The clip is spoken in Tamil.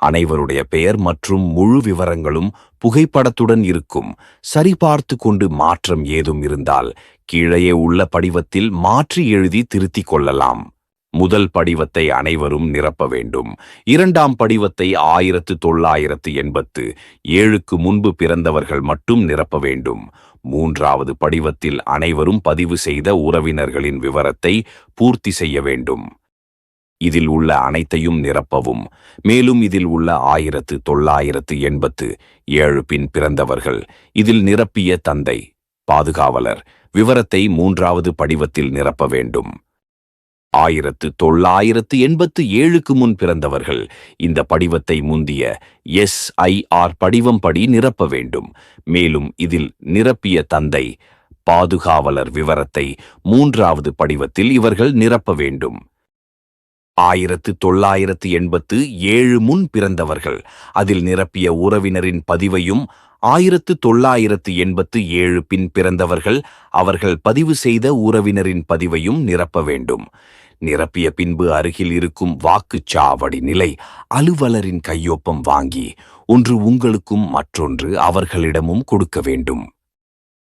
அனைவருடைய பெயர் மற்றும் முழு விவரங்களும் புகைப்படத்துடன் இருக்கும். சரிபார்த்து கொண்டு மாற்றம் ஏதும் இருந்தால் கீழே உள்ள படிவத்தில் மாற்றி எழுதி திருத்திக் கொள்ளலாம். முதல் படிவத்தை அனைவரும் நிரப்ப வேண்டும். இரண்டாம் படிவத்தை 1987க்கு முன்பு பிறந்தவர்கள் மட்டும் நிரப்ப வேண்டும். மூன்றாவது படிவத்தில் அனைவரும் பதிவு செய்த உறவினர்களின் விவரத்தை பூர்த்தி செய்ய வேண்டும். இதில் உள்ள அனைத்தையும் நிரப்பவும். மேலும் இதில் உள்ள 1987 பின் பிறந்தவர்கள் இதில் நிரப்பிய தந்தை பாதுகாவலர் விவரத்தை மூன்றாவது படிவத்தில் நிரப்ப வேண்டும். 1987க்கு முன் பிறந்தவர்கள் இந்த படிவத்தை முந்திய SIR படிவம் படி நிரப்ப வேண்டும். மேலும் இதில் நிரப்பிய தந்தை பாதுகாவலர் விவரத்தை மூன்றாவது படிவத்தில் இவர்கள் நிரப்ப வேண்டும். 1987 முன் பிறந்தவர்கள் அதில் நிரப்பிய உறவினரின் பதிவையும் 1987 பின் பிறந்தவர்கள் அவர்கள் பதிவு செய்த உறவினரின் பதிவையும் நிரப்ப வேண்டும். நிரப்பிய பின்பு அருகில் இருக்கும் வாக்குச்சாவடி நிலை அலுவலரின் கையொப்பம் வாங்கி ஒன்று உங்களுக்கும் மற்றொன்று அவர்களிடமும் கொடுக்க வேண்டும்.